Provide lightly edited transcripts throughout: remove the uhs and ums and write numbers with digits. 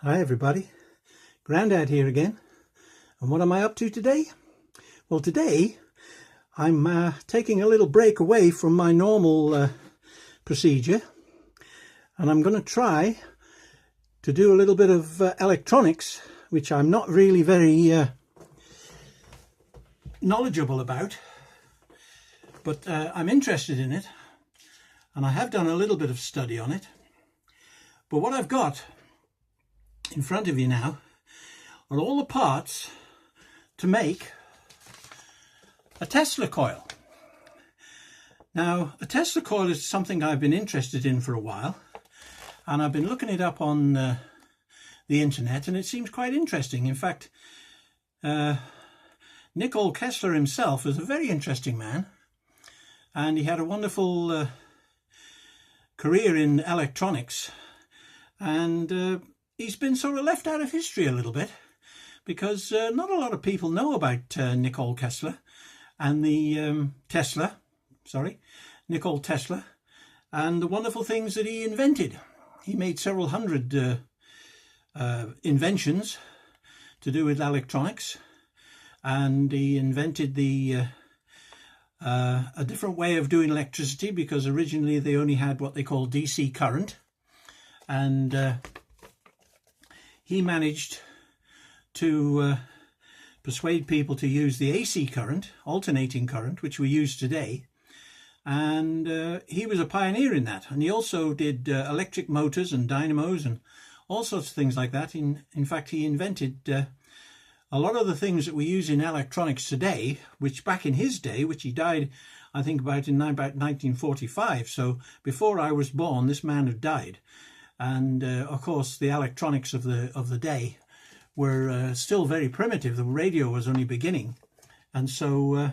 Hi everybody, Grandad here again. And what am I up to today? Well, today I'm taking a little break away from my normal procedure, and I'm going to try to do a little bit of electronics, which I'm not really very knowledgeable about, but I'm interested in it, and I have done a little bit of study on it. But what I've got in front of you now are all the parts to make a Tesla coil. Now, a Tesla coil is something I've been interested in for a while, and I've been looking it up on the internet, and it seems quite interesting. In fact, Nikola Tesla himself was a very interesting man, and he had a wonderful career in electronics, and he's been sort of left out of history a little bit, because not a lot of people know about Nikola Tesla and the Nikola Tesla, and the wonderful things that he invented. He made several hundred inventions to do with electronics, and he invented a different way of doing electricity, because originally they only had what they call DC current, and he managed to persuade people to use the AC current, alternating current, which we use today. And he was a pioneer in that. And he also did electric motors and dynamos and all sorts of things like that. In fact, he invented a lot of the things that we use in electronics today, which back in his day, which he died, I think, about 1945. So before I was born, this man had died. And of course, the electronics of the day were still very primitive. The radio was only beginning, and so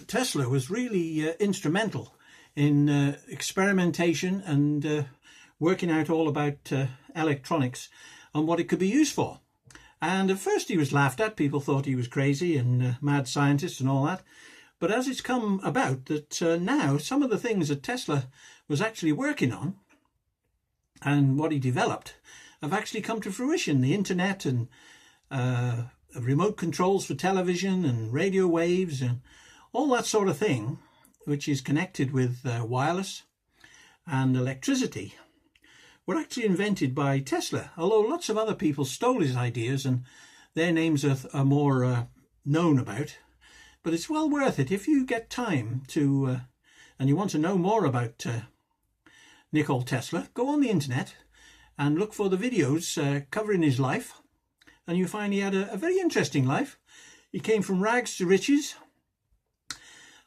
Tesla was really instrumental in experimentation and working out all about electronics and what it could be used for. And at first he was laughed at. People thought he was crazy and mad scientist and all that. But as it's come about that now some of the things that Tesla was actually working on and what he developed have actually come to fruition. The internet and remote controls for television and radio waves and all that sort of thing, which is connected with wireless and electricity, were actually invented by Tesla, although lots of other people stole his ideas and their names are more known about. But it's well worth it if you get time to, and you want to know more about Nikola Tesla. Go on the internet and look for the videos covering his life, and you find he had a very interesting life. He came from rags to riches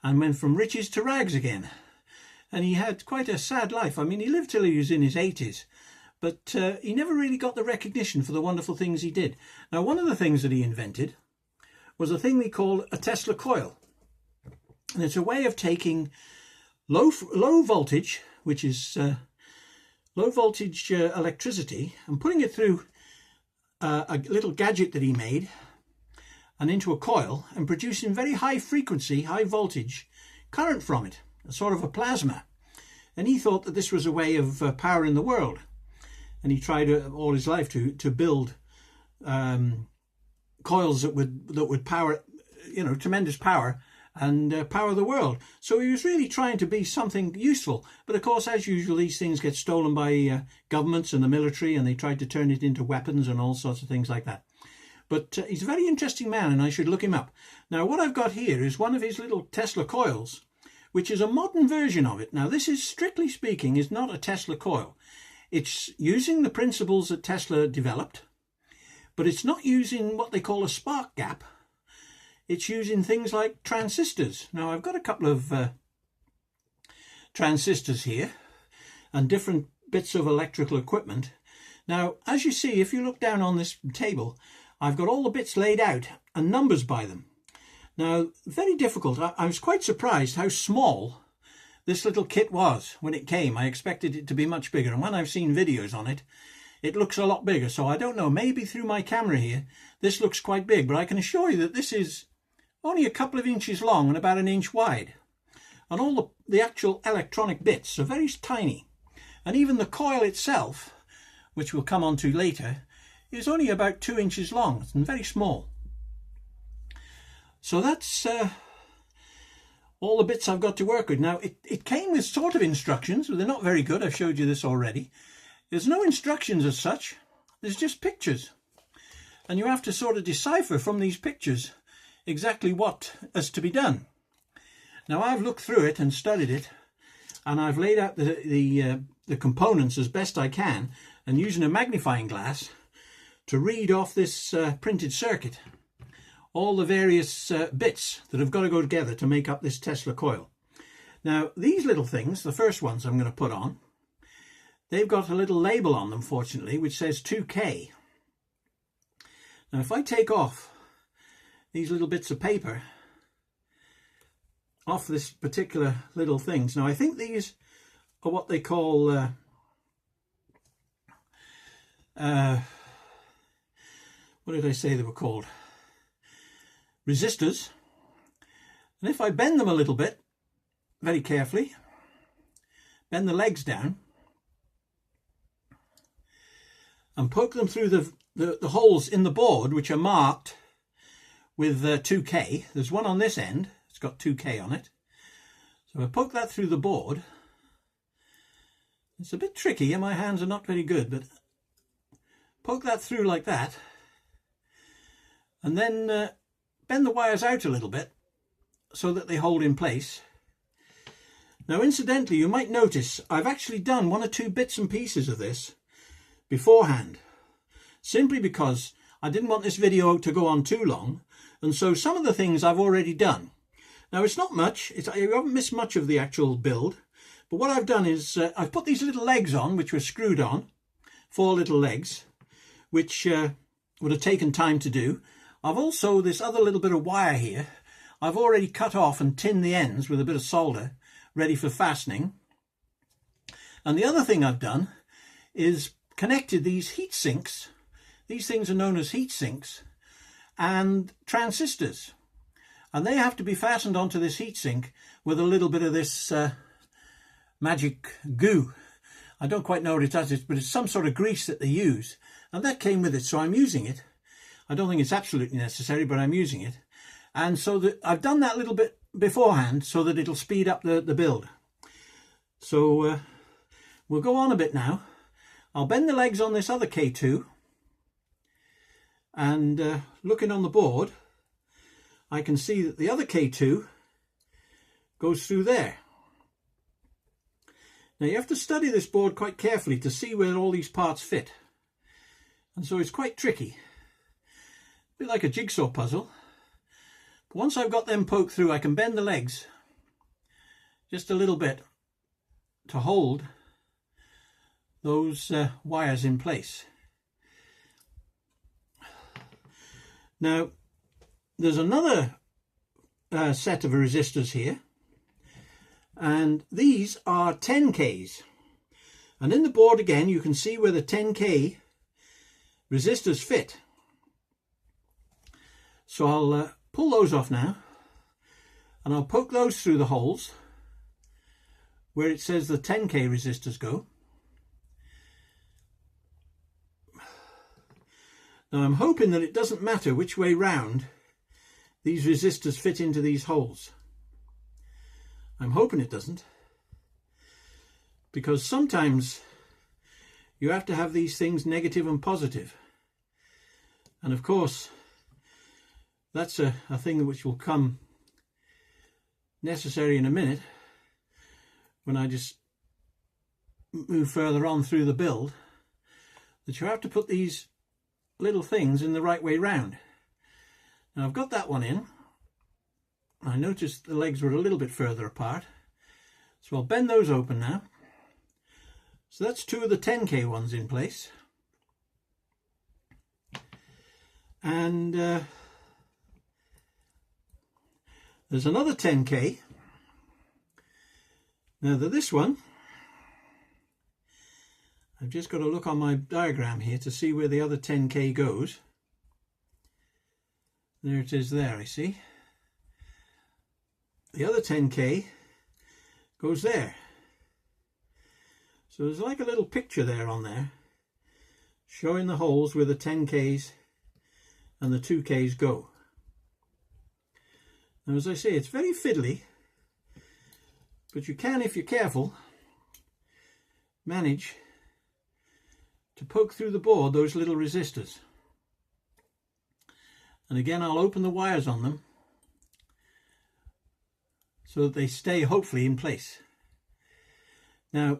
and went from riches to rags again. And he had quite a sad life. I mean, he lived till he was in his 80s, but he never really got the recognition for the wonderful things he did. Now, one of the things that he invented was a thing we call a Tesla coil. And it's a way of taking low voltage, which is low voltage electricity, and putting it through a little gadget that he made and into a coil, and producing very high frequency, high voltage current from it, a sort of a plasma. And he thought that this was a way of powering the world. And he tried all his life to build coils that would power, tremendous power, and power the world. So he was really trying to be something useful. But of course, as usual, these things get stolen by governments and the military, and they tried to turn it into weapons and all sorts of things like that. But he's a very interesting man, and I should look him up. Now, what I've got here is one of his little Tesla coils, which is a modern version of it. Now, this is, strictly speaking, is not a Tesla coil. It's using the principles that Tesla developed, but it's not using what they call a spark gap. It's using things like transistors. Now, I've got a couple of transistors here and different bits of electrical equipment. Now, as you see, if you look down on this table, I've got all the bits laid out and numbers by them. Now, very difficult. I was quite surprised how small this little kit was when it came. I expected it to be much bigger, and when I've seen videos on it, it looks a lot bigger. So I don't know, maybe through my camera here, this looks quite big, but I can assure you that this is only a couple of inches long and about an inch wide. And all the actual electronic bits are very tiny. And even the coil itself which we'll come on to later, is only about 2 inches long and very small. So that's all the bits I've got to work with. Now it came with sort of instructions, but they're not very good. I've showed you this already. There's no instructions as such, there's just pictures. And you have to sort of decipher from these pictures exactly what is to be done. Now I've looked through it and studied it, and I've laid out the components as best I can, and using a magnifying glass to read off this printed circuit all the various bits that have got to go together to make up this Tesla coil. Now these little things, the first ones I'm going to put on, they've got a little label on them, fortunately, which says 2K. Now if I take off these little bits of paper off this particular little things, now I think these are what they call what did I say they were called? Resistors. And if I bend them a little bit, very carefully, bend the legs down and poke them through the holes in the board, which are marked with 2K. There's one on this end, it's got 2K on it. So I poke that through the board. It's a bit tricky and my hands are not very good, but poke that through like that, and then bend the wires out a little bit so that they hold in place. Now incidentally, you might notice I've actually done 1 or 2 bits and pieces of this beforehand, simply because I didn't want this video to go on too long, and so some of the things I've already done. Now it's not much, you haven't missed much of the actual build, but what I've done is I've put these little legs on, which were screwed on, 4 little legs, which would have taken time to do. I've also, this other little bit of wire here, I've already cut off and tinned the ends with a bit of solder, ready for fastening. And the other thing I've done is connected these heat sinks. These things are known as heat sinks and transistors, and they have to be fastened onto this heat sink with a little bit of this magic goo. I don't quite know what it is, but it's some sort of grease that they use, and that came with it, so I'm using it. I don't think it's absolutely necessary, but I'm using it. And so I've done that little bit beforehand so that it'll speed up the build. So we'll go on a bit now. I'll bend the legs on this other K2, and looking on the board, I can see that the other K2 goes through there. Now you have to study this board quite carefully to see where all these parts fit, and so it's quite tricky, a bit like a jigsaw puzzle. But once I've got them poked through, I can bend the legs just a little bit to hold those wires in place. Now there's another set of resistors here, and these are 10Ks, and in the board again you can see where the 10K resistors fit. So I'll pull those off now, and I'll poke those through the holes where it says the 10K resistors go. Now I'm hoping that it doesn't matter which way round these resistors fit into these holes. I'm hoping it doesn't, because sometimes you have to have these things negative and positive, and of course that's a thing which will come necessary in a minute when I just move further on through the build, that you have to put these little things in the right way round. Now I've got that one in. I noticed the legs were a little bit further apart, so I'll bend those open now. So that's 2 of the 10K ones in place, and there's another 10K. Now this one, I've just got to look on my diagram here to see where the other 10K goes. There it is there, I see. The other 10K goes there. So there's like a little picture there on there showing the holes where the 10Ks and the 2Ks go. Now, as I say, it's very fiddly, but you can, if you're careful, manage to poke through the board those little resistors. And again, I'll open the wires on them so that they stay hopefully in place. Now,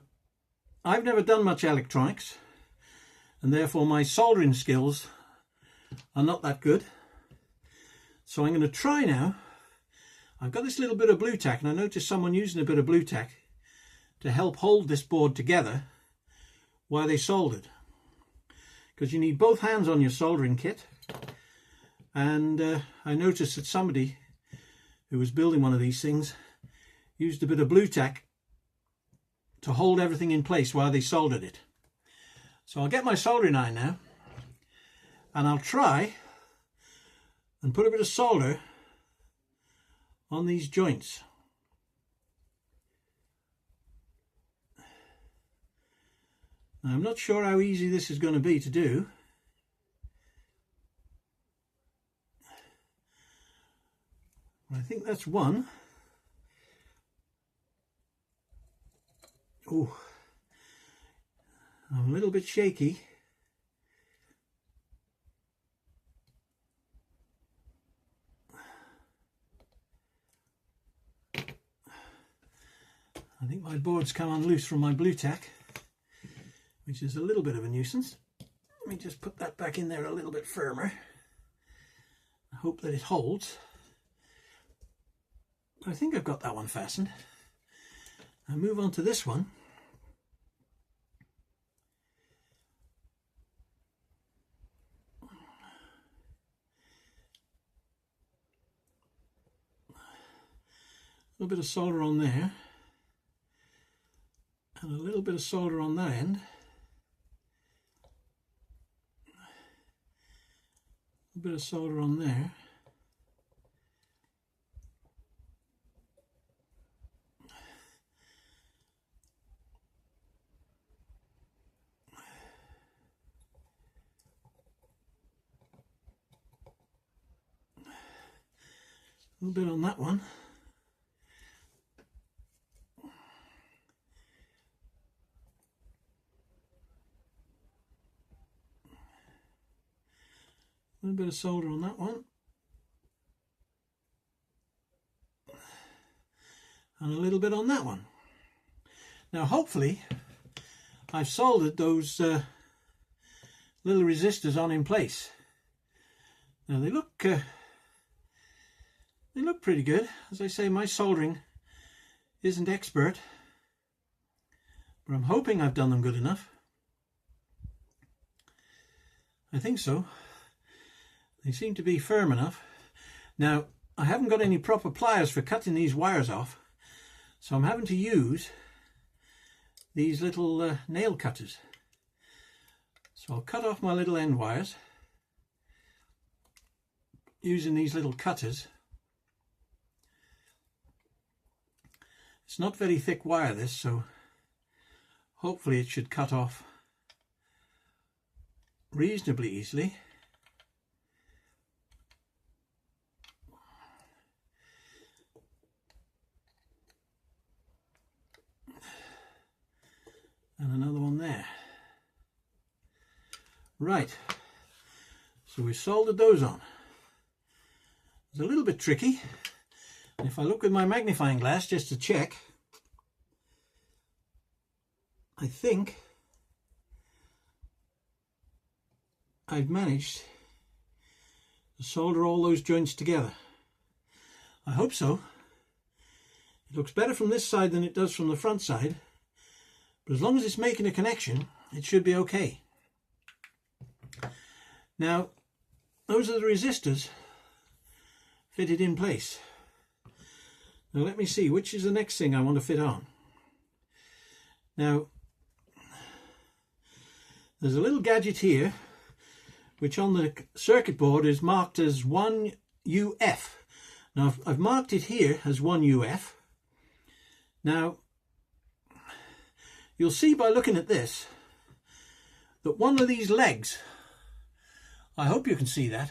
I've never done much electronics, and therefore my soldering skills are not that good. So I'm going to try now. I've got this little bit of blue tack, and I noticed someone using a bit of blue tack to help hold this board together while they soldered. Because you need both hands on your soldering kit. And I noticed that somebody who was building one of these things used a bit of blue tack to hold everything in place while they soldered it. So I'll get my soldering iron now, and I'll try and put a bit of solder on these joints. Now, I'm not sure how easy this is going to be to do. I think that's one. Oh, I'm a little bit shaky. I think my board's come on loose from my blue tack, which is a little bit of a nuisance. Let me just put that back in there a little bit firmer. I hope that it holds. I think I've got that one fastened. I'll move on to this one. A little bit of solder on there, and a little bit of solder on that end. A bit of solder on there. A little bit on that one. A little bit of solder on that one. And a little bit on that one. Now hopefully I've soldered those little resistors on in place. Now they look pretty good. As I say, my soldering isn't expert, but I'm hoping I've done them good enough. I think so. They seem to be firm enough. Now, I haven't got any proper pliers for cutting these wires off, so I'm having to use these little nail cutters. So I'll cut off my little end wires using these little cutters. It's not very thick wire, this, so hopefully it should cut off reasonably easily. And another one there. Right, so we soldered those on. It's a little bit tricky. And if I look with my magnifying glass just to check, I think I've managed to solder all those joints together. I hope so. It looks better from this side than it does from the front side, but as long as it's making a connection, it should be okay. Now, those are the resistors fitted in place. Now let me see, which is the next thing I want to fit on. Now, there's a little gadget here, which on the circuit board is marked as 1UF. Now I've marked it here as 1UF. Now, you'll see by looking at this that one of these legs, I hope you can see that,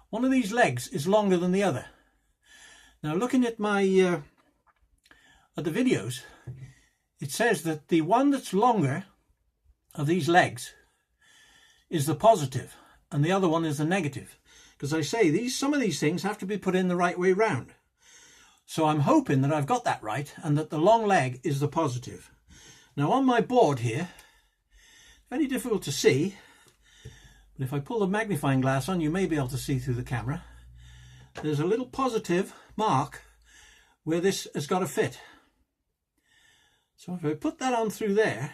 one of these legs is longer than the other. Now looking at my at the videos, it says that the one that's longer of these legs is the positive and the other one is the negative. Because I say some of these things have to be put in the right way round. So I'm hoping that I've got that right and that the long leg is the positive. Now on my board here, very difficult to see, but if I pull the magnifying glass on, you may be able to see through the camera. There's a little positive mark where this has got to fit. So if I put that on through there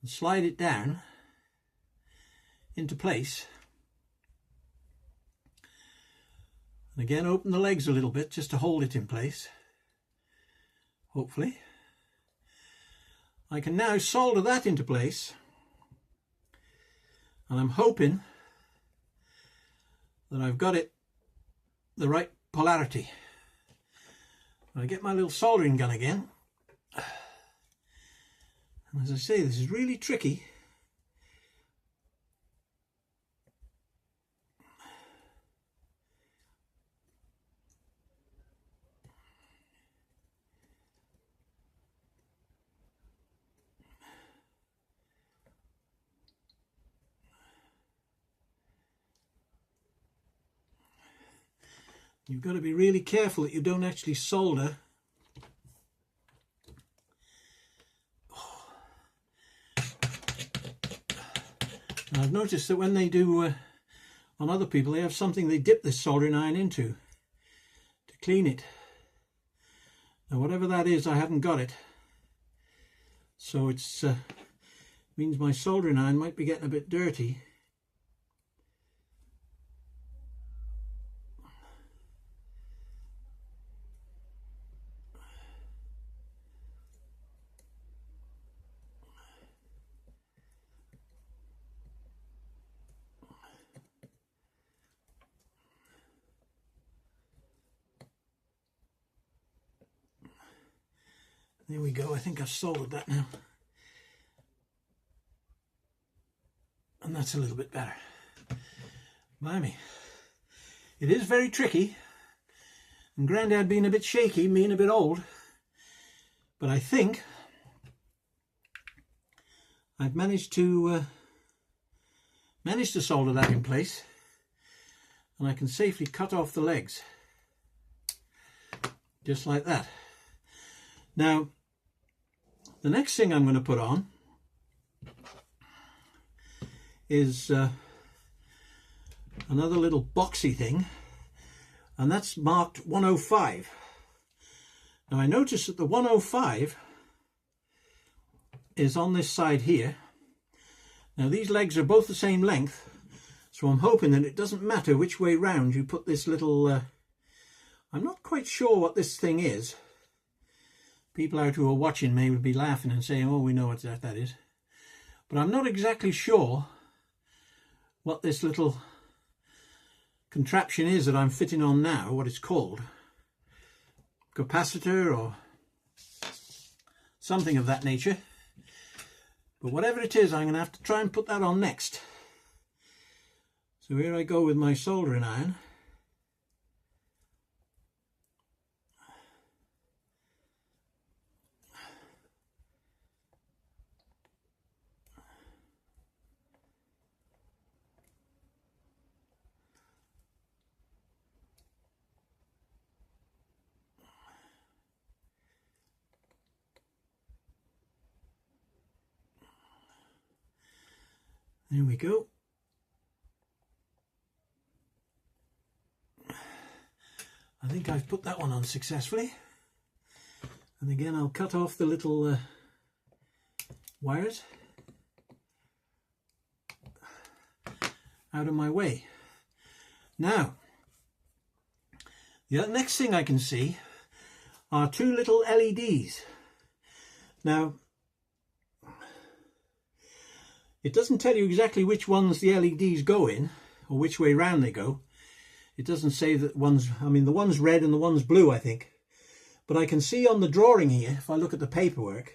and slide it down into place, and again open the legs a little bit just to hold it in place, hopefully, I can now solder that into place, and I'm hoping that I've got it the right polarity. When I get my little soldering gun again, and as I say, this is really tricky. You've got to be really careful that you don't actually solder. And I've noticed that when they do on other people, they have something they dip this soldering iron into to clean it. Now whatever that is, I haven't got it. So it's means my soldering iron might be getting a bit dirty. There we go, I think I've soldered that now. And that's a little bit better. Blimey. It is very tricky. And Grandad being a bit shaky, being a bit old. But I think I've managed to solder that in place. And I can safely cut off the legs. Just like that. Now, the next thing I'm going to put on is another little boxy thing, and that's marked 105. Now I notice that the 105 is on this side here. Now these legs are both the same length, so I'm hoping that it doesn't matter which way round you put this little, I'm not quite sure what this thing is. People out who are watching may be laughing and saying, oh, we know what that is. But I'm not exactly sure what this little contraption is that I'm fitting on now, what it's called. Capacitor or something of that nature. But whatever it is, I'm going to have to try and put that on next. So here I go with my soldering iron. There we go. I think I've put that one on successfully. And again, I'll cut off the little wires out of my way. Now, the next thing I can see are two little LEDs. Now, it doesn't tell you exactly which ones the LEDs go in, or which way round they go. It doesn't say that one's, I mean the one's red and the one's blue, I think. But I can see on the drawing here, if I look at the paperwork,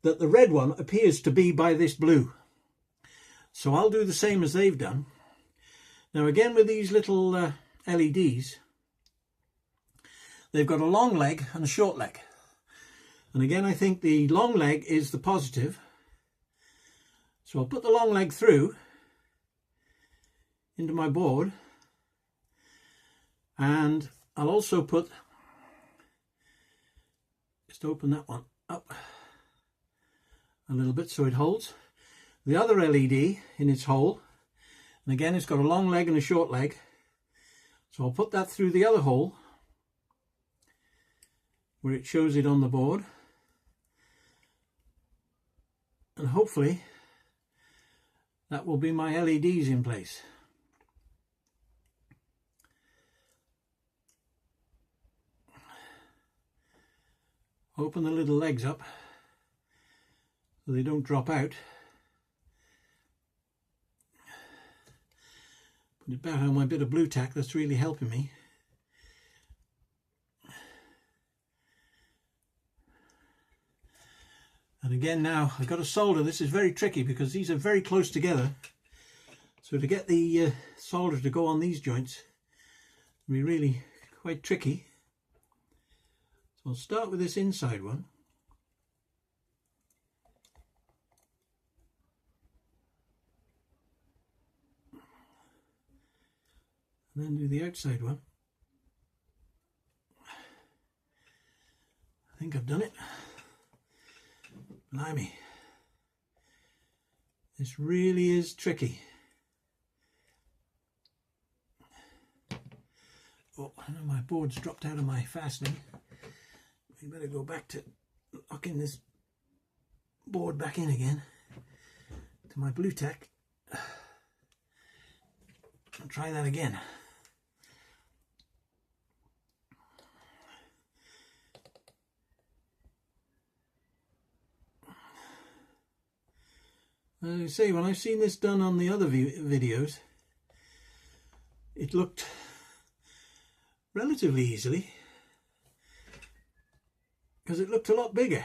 that the red one appears to be by this blue. So I'll do the same as they've done. Now again, with these little LEDs, they've got a long leg and a short leg. And again, I think the long leg is the positive. So I'll put the long leg through into my board, and I'll also put, just open that one up a little bit so it holds, the other LED in its hole. And again, it's got a long leg and a short leg. So I'll put that through the other hole where it shows it on the board. And hopefully that will be my LEDs in place. Open the little legs up so they don't drop out. Put it back on my bit of blue tack, that's really helping me. And again, now I've got to solder. This is very tricky because these are very close together. So to get the solder to go on these joints will be really quite tricky. So I'll start with this inside one. And then do the outside one. I think I've done it. Blimey. This really is tricky. Oh, I know my board's dropped out of my fastening. We better go back to locking this board back in again to my blue tack. I'll try that again. As I say, when I've seen this done on the other videos, it looked relatively easily because it looked a lot bigger.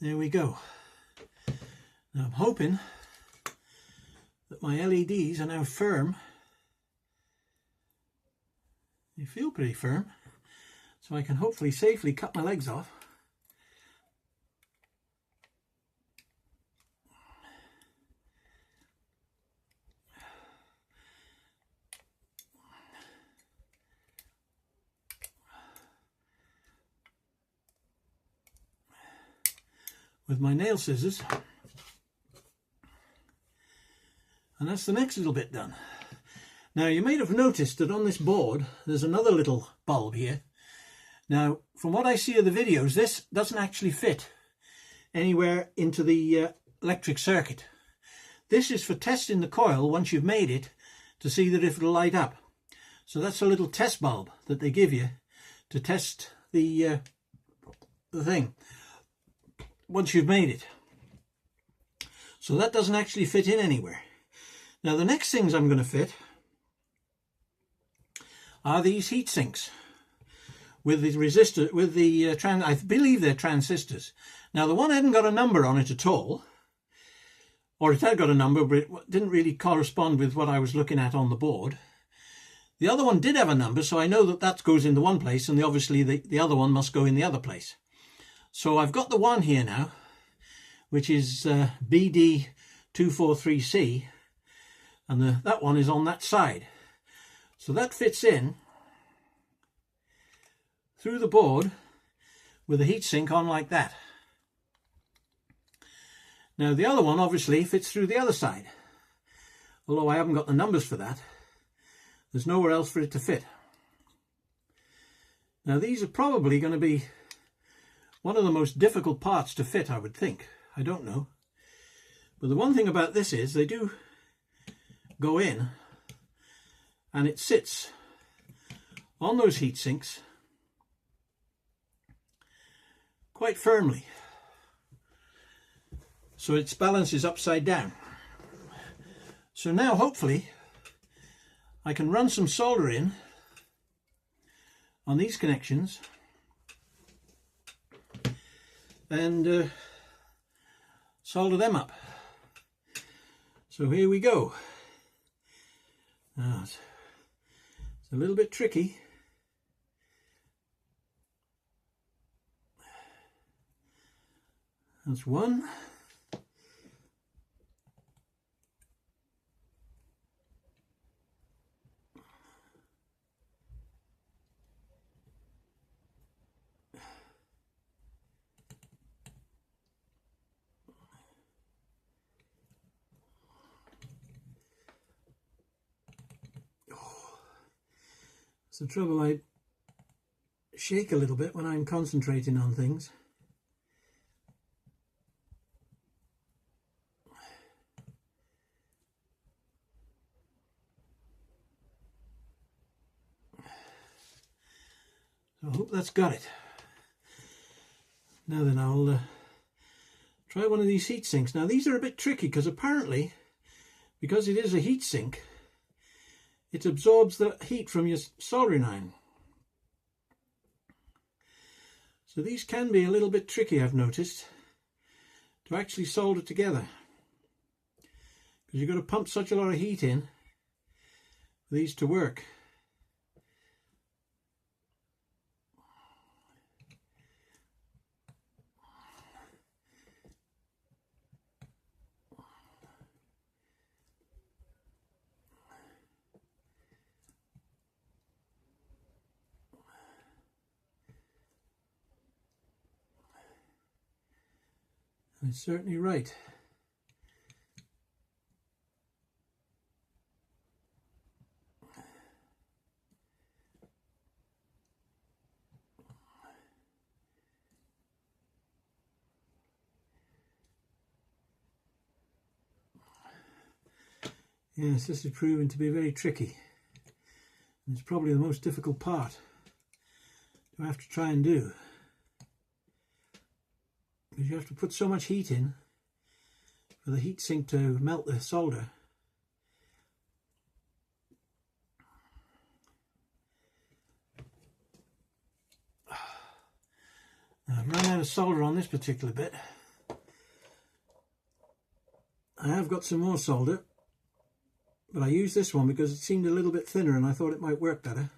There we go. Now I'm hoping that my LEDs are now firm. They feel pretty firm, so I can hopefully safely cut my legs off. With my nail scissors, and that's the next little bit done. Now you may have noticed that on this board there's another little bulb here. Now from what I see of the videos, this doesn't actually fit anywhere into the electric circuit. This is for testing the coil once you've made it to see that if it'll light up. So that's a little test bulb that they give you to test the thing once you've made it. So that doesn't actually fit in anywhere. Now the next things I'm going to fit are these heat sinks with the resistor, with the I believe they're transistors. Now the one hadn't got a number on it at all, or it had got a number, but it didn't really correspond with what I was looking at on the board. The other one did have a number, so I know that that goes in the one place, and obviously the other one must go in the other place. So I've got the one here now, which is BD243C, and that one is on that side. So that fits in through the board with a heatsink on like that. Now the other one obviously fits through the other side, although I haven't got the numbers for that. There's nowhere else for it to fit. Now these are probably going to be one of the most difficult parts to fit, I would think. I don't know. But the one thing about this is they do go in, and it sits on those heat sinks quite firmly. So its balance is upside down. So now hopefully I can run some solder in on these connections and solder them up. So here we go. Now it's a little bit tricky. That's one. It's the trouble, I shake a little bit when I'm concentrating on things. So I hope that's got it. Now then, I'll try one of these heat sinks. Now these are a bit tricky because apparently, because it is a heat sink, it absorbs the heat from your soldering iron. So these can be a little bit tricky, I've noticed, to actually solder together. Because you've got to pump such a lot of heat in for these to work. It's certainly right. Yes, this is proving to be very tricky. And it's probably the most difficult part to have to try and do. Because you have to put so much heat in for the heat sink to melt the solder. Now, I've run out of solder on this particular bit. I have got some more solder, but I used this one because it seemed a little bit thinner and I thought it might work better.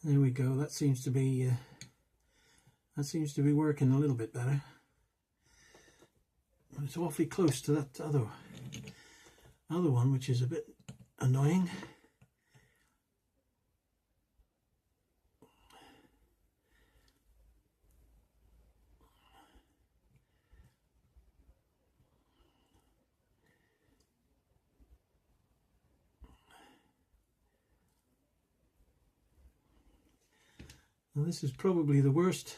There we go. That seems to be working a little bit better. But it's awfully close to that other one, which is a bit annoying. Now, this is probably the worst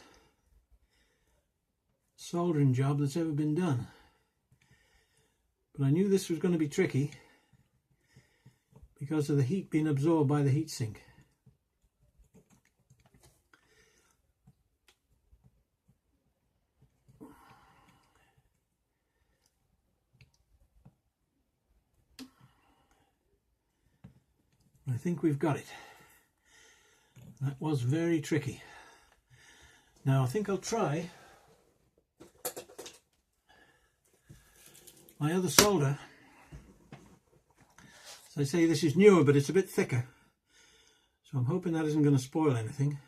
soldering job that's ever been done. But I knew this was going to be tricky because of the heat being absorbed by the heatsink. I think we've got it. That was very tricky. Now I think I'll try my other solder. As I say, this is newer, but it's a bit thicker. So I'm hoping that isn't going to spoil anything.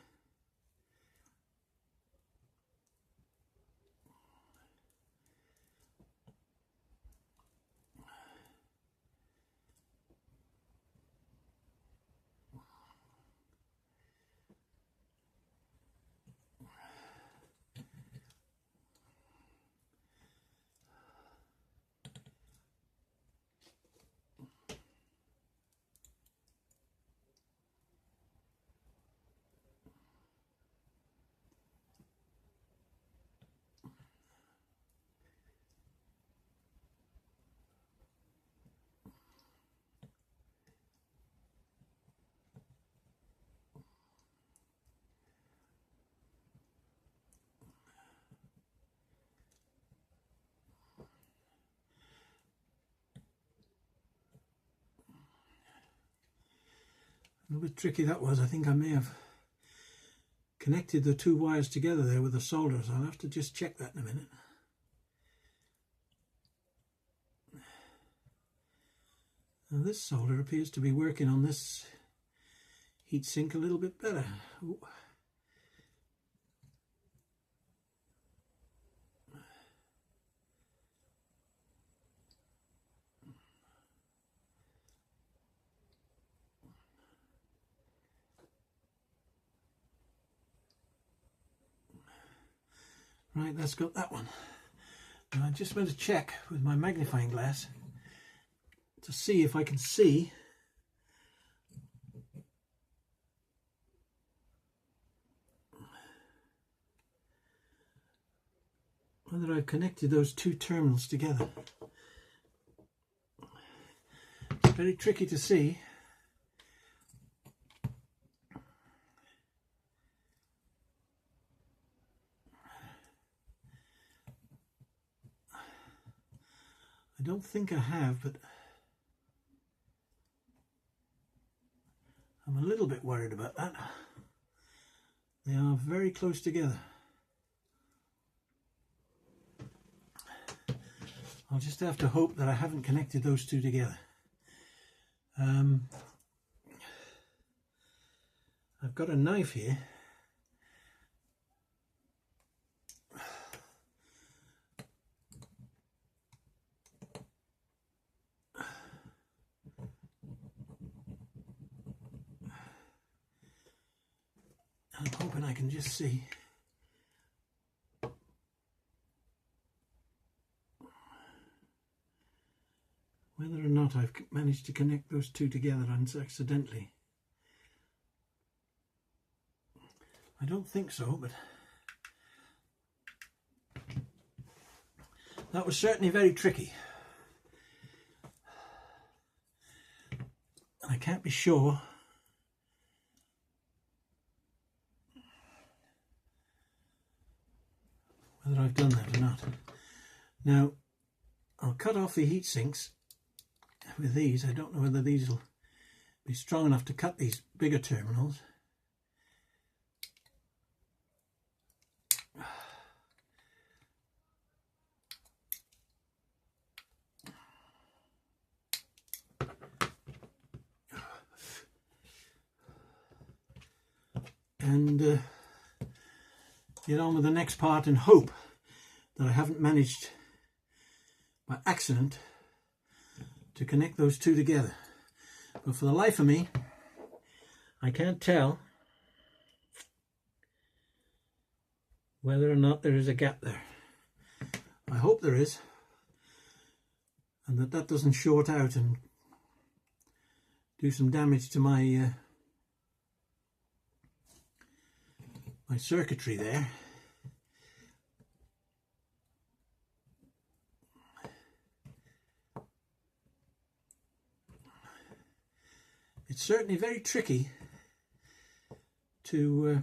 A little bit tricky that was. I think I may have connected the two wires together there with the solders. I'll have to just check that in a minute. Now this solder appears to be working on this heatsink a little bit better. Ooh. Right, that's got that one. Now I just want to check with my magnifying glass to see if I can see whether I've connected those two terminals together. It's very tricky to see. I don't think I have, but I'm a little bit worried about that. They are very close together. I'll just have to hope that I haven't connected those two together. I've got a knife here. I'm hoping I can just see. Whether or not I've managed to connect those two together accidentally. I don't think so, but that was certainly very tricky. And I can't be sure whether I've done that or not. Now, I'll cut off the heat sinks with these. I don't know whether these will be strong enough to cut these bigger terminals. And get on with the next part and hope that I haven't managed by accident to connect those two together. But for the life of me, I can't tell whether or not there is a gap there. I hope there is, and that doesn't short out and do some damage to my my circuitry there. It's certainly very tricky to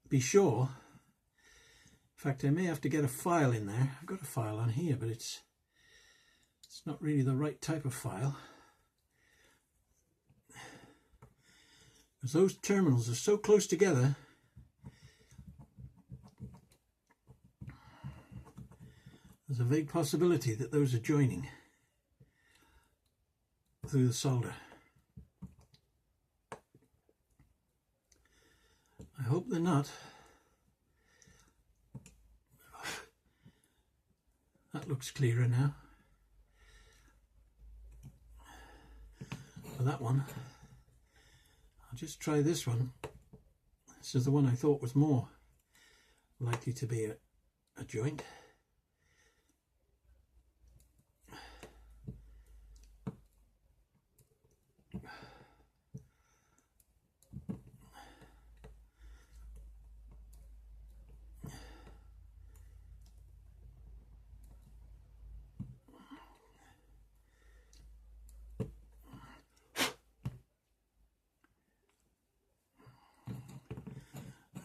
be sure. In fact, I may have to get a file in there. I've got a file on here, but it's not really the right type of file. Because those terminals are so close together, there's a big possibility that those are joining through the solder. I hope they're not. That looks clearer now. For that one, I'll just try this one. This is the one I thought was more likely to be a joint.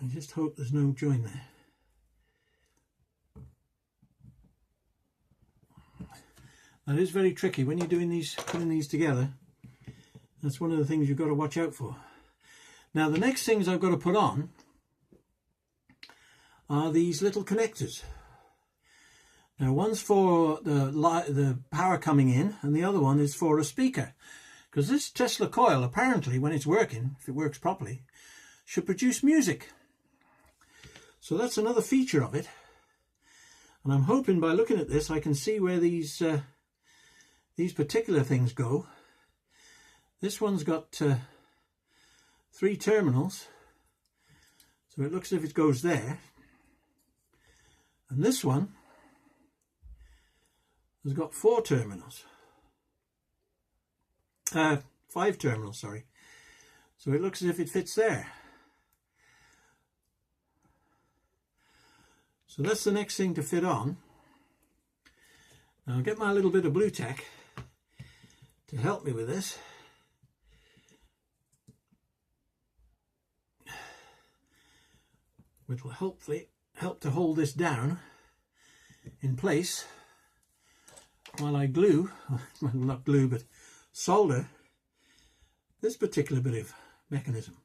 I just hope there's no join there. That is very tricky when you're doing these, putting these together. That's one of the things you've got to watch out for. Now the next things I've got to put on are these little connectors. Now one's for the power coming in, and the other one is for a speaker, because this Tesla coil, apparently when it's working, if it works properly, should produce music. So that's another feature of it, and I'm hoping by looking at this I can see where these particular things go. This one's got 3 terminals, so it looks as if it goes there, and this one has got 4 terminals, 5 terminals, sorry, so it looks as if it fits there. So that's the next thing to fit on. Now I'll get my little bit of blue tack to help me with this. Which will hopefully help to hold this down in place while I glue, well, not glue, but solder this particular bit of mechanism.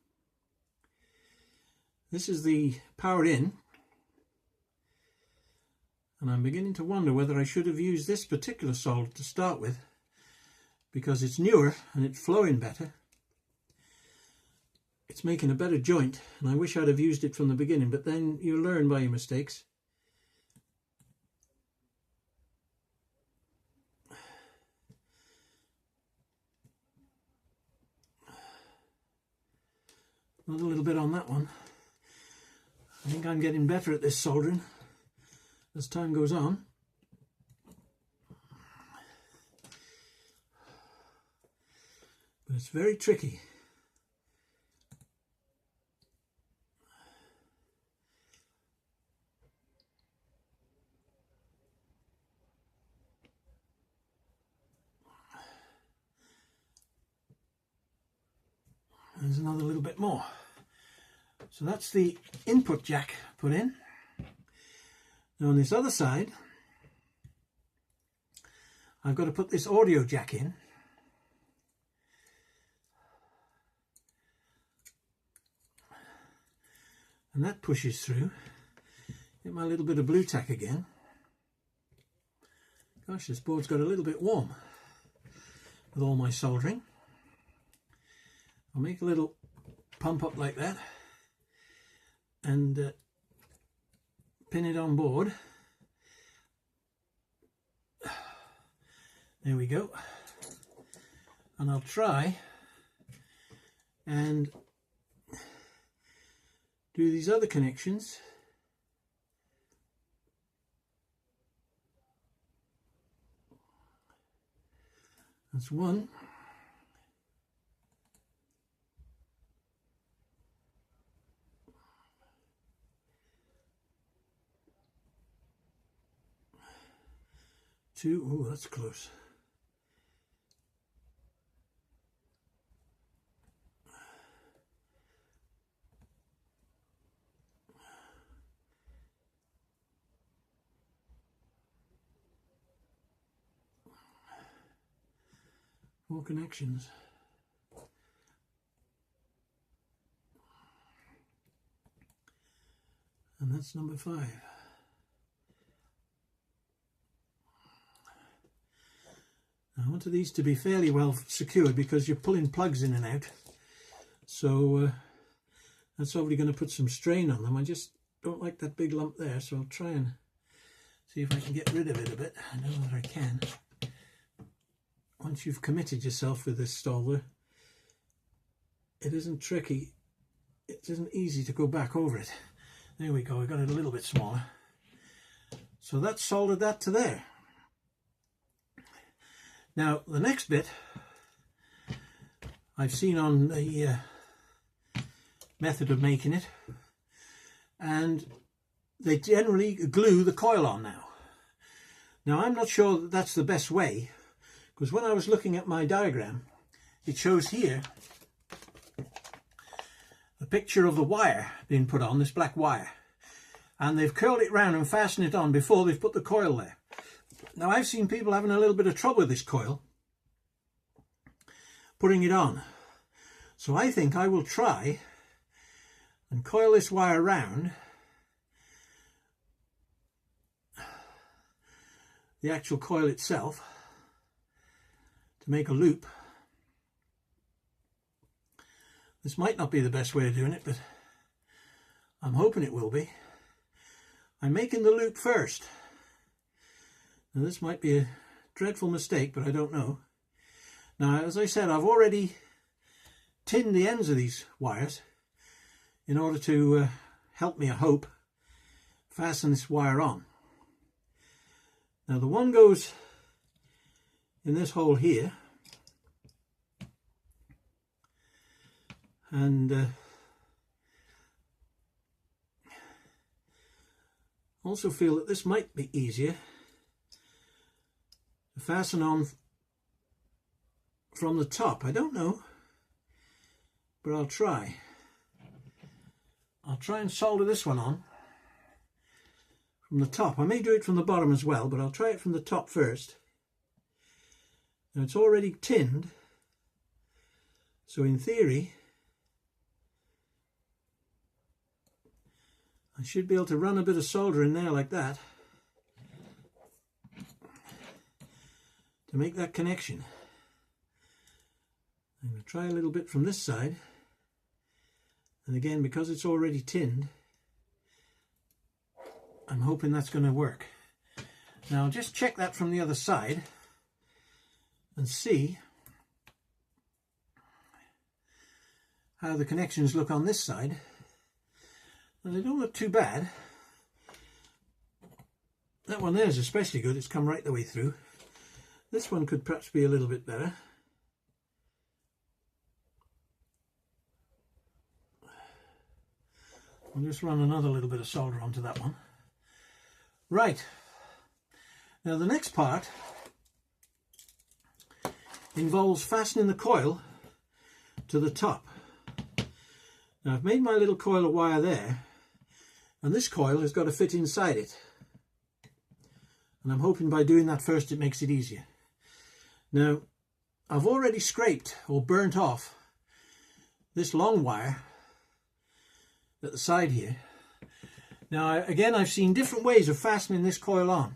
This is the power in, and I'm beginning to wonder whether I should have used this particular solder to start with, because it's newer and it's flowing better. It's making a better joint, and I wish I'd have used it from the beginning, but then you learn by your mistakes. Another little bit on that one. I think I'm getting better at this soldering as time goes on. But it's very tricky. There's another little bit more. So that's the input jack put in. Now on this other side, I've got to put this audio jack in. And that pushes through. Get my little bit of blue tack again. Gosh, this board's got a little bit warm with all my soldering. I'll make a little pump up like that and pin it on board. There we go. And I'll try and do these other connections. That's one. Two. Oh, that's close. Four connections. And that's number 5. Now I wanted these to be fairly well secured because you're pulling plugs in and out. So that's obviously going to put some strain on them. I just don't like that big lump there, so I'll try and see if I can get rid of it a bit. I know that I can. Once you've committed yourself with this solder, it isn't tricky. It isn't easy to go back over it. There we go, I got it a little bit smaller. So that's soldered that to there. Now the next bit I've seen on the method of making it, and they generally glue the coil on now. Now I'm not sure that that's the best way, because when I was looking at my diagram, it shows here a picture of the wire being put on, this black wire, and they've curled it round and fastened it on before they've put the coil there. Now I've seen people having a little bit of trouble with this coil, putting it on. So I think I will try and coil this wire round the actual coil itself to make a loop. This might not be the best way of doing it, but I'm hoping it will be. I'm making the loop first. Now this might be a dreadful mistake, but I don't know. Now, as I said, I've already tinned the ends of these wires in order to help me, I hope, fasten this wire on. Now the one goes in this hole here, and also feel that this might be easier to fasten on from the top. I don't know, but I'll try. I'll try and solder this one on from the top. I may do it from the bottom as well, but I'll try it from the top first. Now it's already tinned, so in theory I should be able to run a bit of solder in there like that to make that connection. I'm going to try a little bit from this side, and again, because it's already tinned, I'm hoping that's going to work. Now I'll just check that from the other side and see how the connections look on this side. And they don't look too bad. That one there is especially good, it's come right the way through. This one could perhaps be a little bit better. I'll just run another little bit of solder onto that one. Right, now the next part involves fastening the coil to the top. Now I've made my little coil of wire there, and this coil has got to fit inside it. And I'm hoping by doing that first it makes it easier. Now I've already scraped or burnt off this long wire at the side here. Now again, I've seen different ways of fastening this coil on.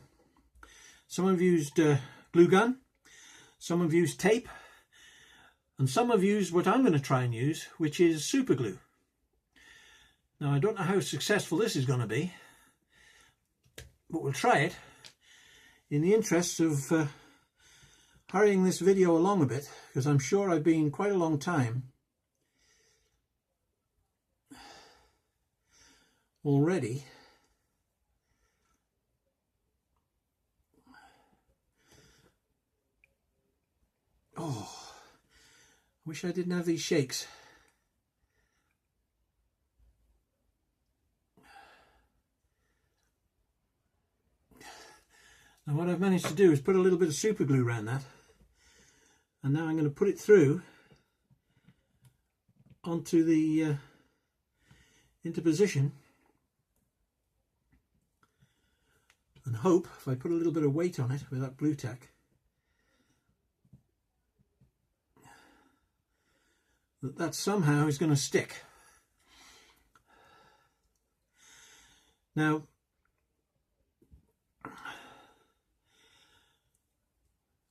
Some have used glue gun, some have used tape, and some have used what I'm going to try and use, which is super glue. Now I don't know how successful this is going to be, but we'll try it in the interests of hurrying this video along a bit, because I'm sure I've been quite a long time already. Oh, I wish I didn't have these shakes. Now what I've managed to do is put a little bit of super glue around that, and now I'm going to put it through onto the into position, and hope if I put a little bit of weight on it with that glue tack that somehow is going to stick. Now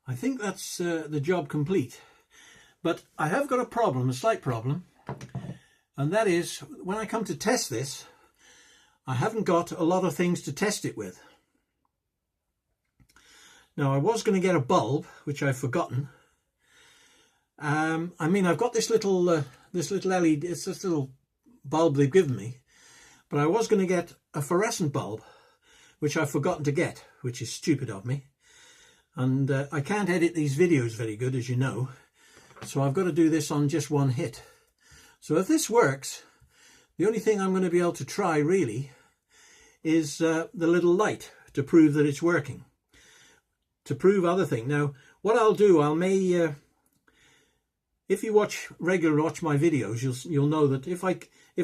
I think that's the job complete, but I have got a problem, a slight problem, and that is when I come to test this, I haven't got a lot of things to test it with. Now I was going to get a bulb, which I've forgotten. I mean, I've got this little LED, it's this little bulb they've given me, but I was going to get a fluorescent bulb, which I've forgotten to get, which is stupid of me. And I can't edit these videos very good, as you know, so I've got to do this on just one hit. So if this works, the only thing I'm going to be able to try really is the little light to prove that it's working, to prove other things. Now what I'll do, if you watch my videos, you'll know that if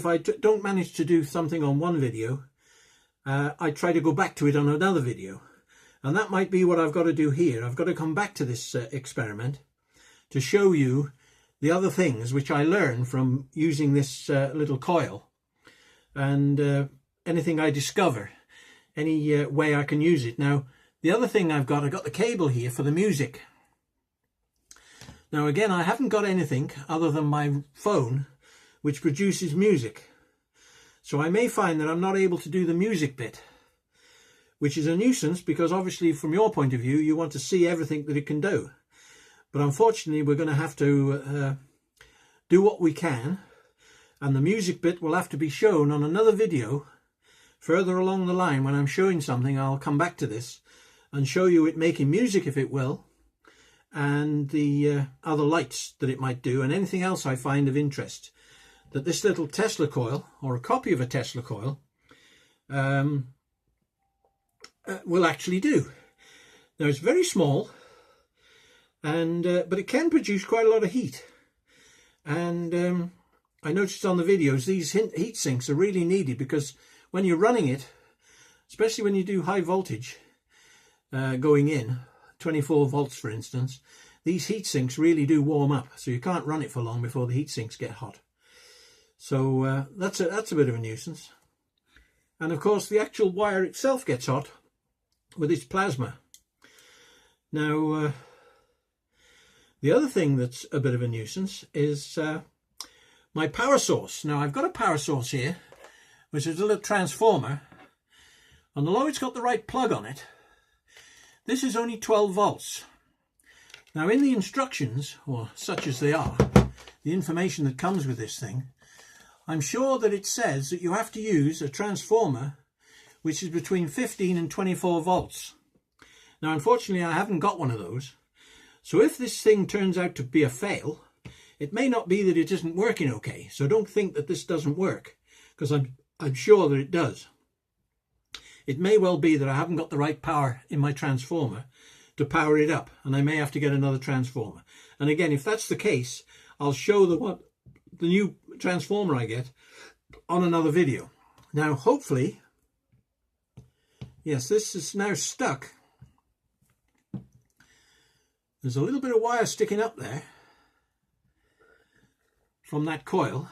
I don't manage to do something on one video, I try to go back to it on another video. And that might be what I've got to do here. I've got to come back to this experiment to show you the other things which I learned from using this little coil and anything I discover, any way I can use it. Now, the other thing I've got the cable here for the music. Now again, I haven't got anything other than my phone which produces music. So I may find that I'm not able to do the music bit, which is a nuisance because obviously from your point of view, you want to see everything that it can do. But unfortunately, we're going to have to do what we can, and the music bit will have to be shown on another video further along the line. When I'm showing something, I'll come back to this and show you it making music, if it will, and the other lights that it might do, and anything else I find of interest that this little Tesla coil, or a copy of a Tesla coil, will actually do. Now, it's very small, and but it can produce quite a lot of heat. And I noticed on the videos these heat sinks are really needed, because when you're running it, especially when you do high voltage going in, 24 volts for instance, these heat sinks really do warm up, so you can't run it for long before the heat sinks get hot. So that's a bit of a nuisance. And of course the actual wire itself gets hot with its plasma. Now the other thing that's a bit of a nuisance is my power source. Now I've got a power source here, which is a little transformer, and although it's got the right plug on it, this is only 12 volts. Now in the instructions, or such as they are, the information that comes with this thing, I'm sure that it says that you have to use a transformer which is between 15 and 24 volts. Now unfortunately I haven't got one of those, so if this thing turns out to be a fail, it may not be that it isn't working okay. So don't think that this doesn't work, because I'm sure that it does. It may well be that I haven't got the right power in my transformer to power it up, and I may have to get another transformer. And again, if that's the case, I'll show the new transformer I get on another video. Now hopefully, yes, this is now stuck. There's a little bit of wire sticking up there from that coil.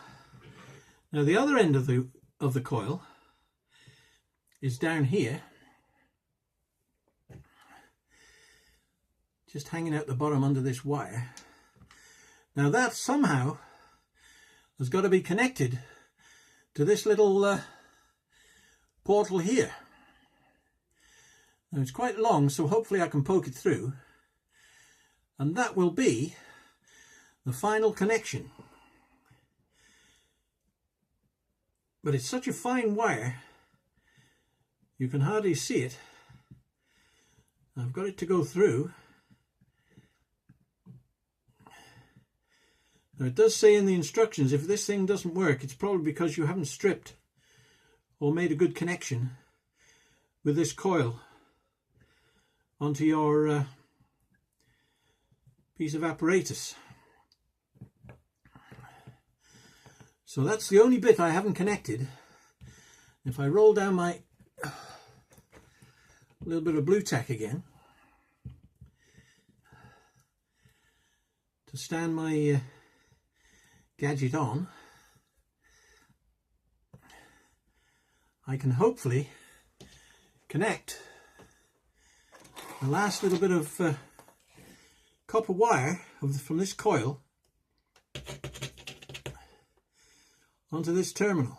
Now the other end of the coil is down here, just hanging out the bottom under this wire. Now that somehow has got to be connected to this little portal here. Now it's quite long, so hopefully I can poke it through, and that will be the final connection. But it's such a fine wire, you can hardly see it. I've got it to go through. Now it does say in the instructions, if this thing doesn't work, it's probably because you haven't stripped or made a good connection with this coil onto your piece of apparatus. So that's the only bit I haven't connected. If I roll down my little bit of blue tack again to stand my gadget on, I can hopefully connect the last little bit of copper wire from this coil onto this terminal.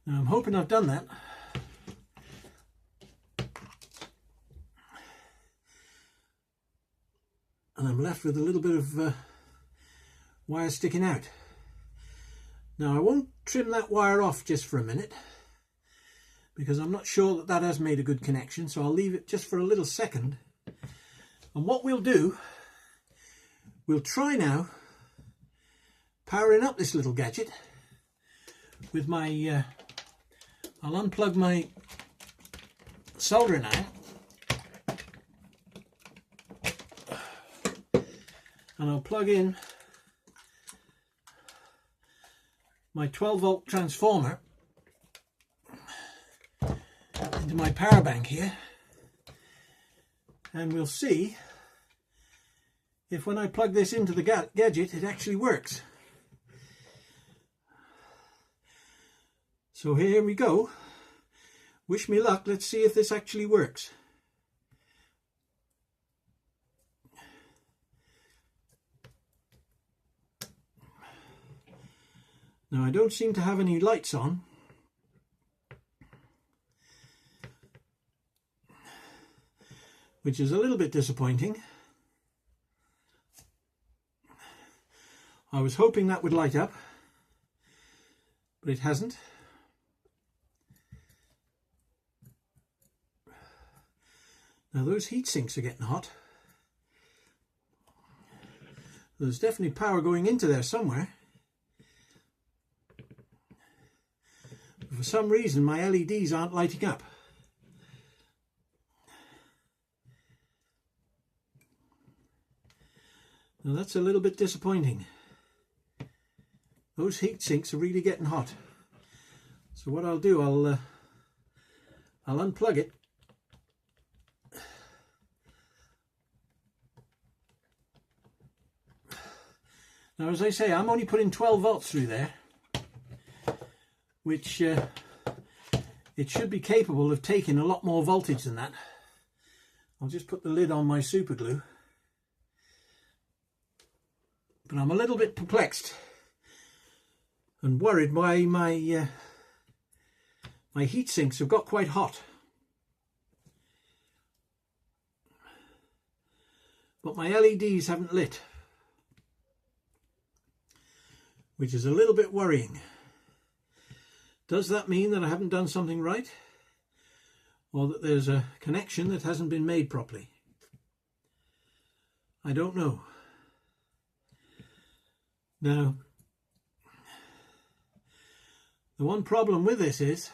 Now I'm hoping I've done that. And I'm left with a little bit of wire sticking out. Now I won't trim that wire off just for a minute, because I'm not sure that that has made a good connection, so I'll leave it just for a little second. And what we'll do, we'll try now powering up this little gadget with my I'll unplug my soldering iron and I'll plug in my 12 volt transformer into my power bank here, and we'll see if when I plug this into the gadget it actually works. So here we go. Wish me luck. Let's see if this actually works. Now I don't seem to have any lights on. Which is a little bit disappointing. I was hoping that would light up, but it hasn't. Now those heat sinks are getting hot. There's definitely power going into there somewhere. But for some reason my LEDs aren't lighting up. Now that's a little bit disappointing. Those heat sinks are really getting hot. So what I'll do, I'll unplug it. Now as I say, I'm only putting 12 volts through there, which it should be capable of taking a lot more voltage than that. I'll just put the lid on my super glue. But I'm a little bit perplexed and worried why my heat sinks have got quite hot. But my LEDs haven't lit, which is a little bit worrying. Does that mean that I haven't done something right? Or that there's a connection that hasn't been made properly? I don't know. Now, the one problem with this is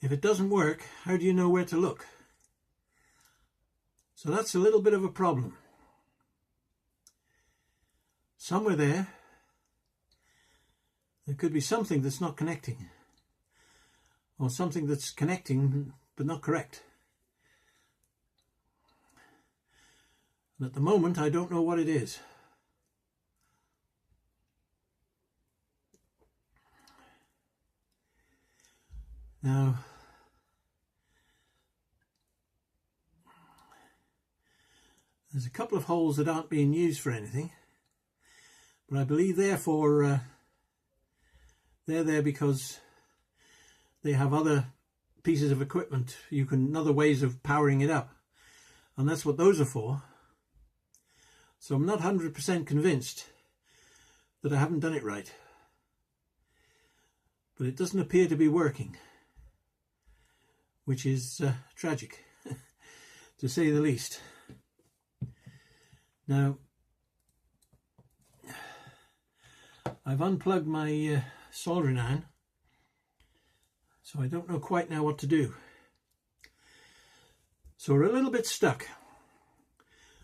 if it doesn't work, how do you know where to look? So that's a little bit of a problem. Somewhere there could be something that's not connecting, or something that's connecting but not correct. And at the moment, I don't know what it is. Now, there's a couple of holes that aren't being used for anything, but I believe therefore they're there because they have other pieces of equipment. Other ways of powering it up, and that's what those are for. So I'm not 100% convinced that I haven't done it right. But it doesn't appear to be working, which is tragic, to say the least. Now, I've unplugged my soldering iron, so I don't know quite now what to do. So we're a little bit stuck.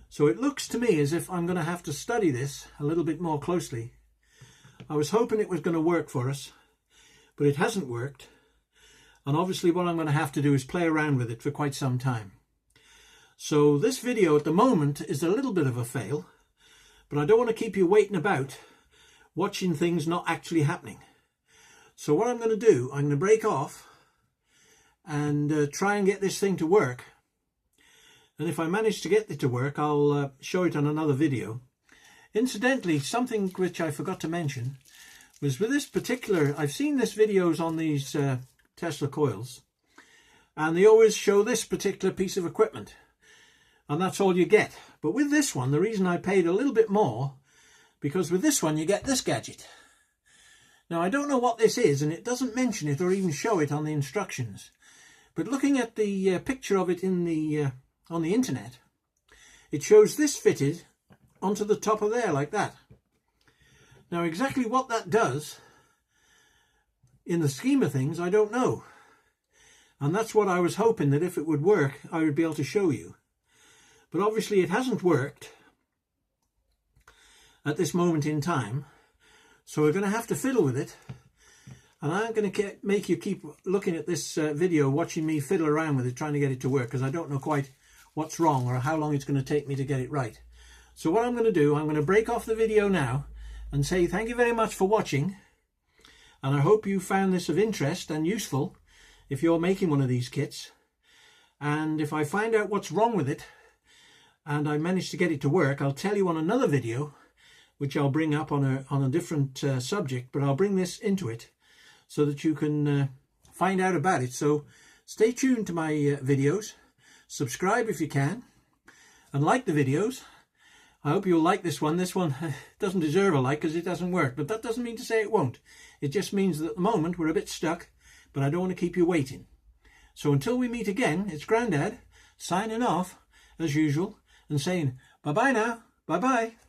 So it looks to me as if I'm going to have to study this a little bit more closely. I was hoping it was going to work for us, but it hasn't worked. And obviously what I'm going to have to do is play around with it for quite some time. So this video at the moment is a little bit of a fail, but I don't want to keep you waiting about watching things not actually happening. So what I'm going to do, I'm going to break off and try and get this thing to work. And if I manage to get it to work, I'll show it on another video. Incidentally, something which I forgot to mention was with this particular, I've seen this videos on these Tesla coils, and they always show this particular piece of equipment, and that's all you get. But with this one, the reason I paid a little bit more, because with this one you get this gadget. Now I don't know what this is, and it doesn't mention it or even show it on the instructions, but looking at the picture of it in the on the internet, it shows this fitted onto the top of there like that. Now exactly what that does in the scheme of things, I don't know. And that's what I was hoping, that if it would work, I would be able to show you. But obviously it hasn't worked at this moment in time, so we're going to have to fiddle with it And I'm going to make you keep looking at this video, watching me fiddle around with it, trying to get it to work, because I don't know quite what's wrong or how long it's going to take me to get it right. So what I'm going to do, I'm going to break off the video now and say thank you very much for watching. And I hope you found this of interest and useful if you're making one of these kits. And if I find out what's wrong with it and I manage to get it to work, I'll tell you on another video, which I'll bring up on a different subject, but I'll bring this into it so that you can find out about it. So stay tuned to my videos, subscribe if you can, and like the videos. I hope you'll like this one. This one doesn't deserve a like because it doesn't work, but that doesn't mean to say it won't. It just means that at the moment we're a bit stuck, but I don't want to keep you waiting. So until we meet again, it's Grandad signing off as usual and saying bye-bye now. Bye-bye.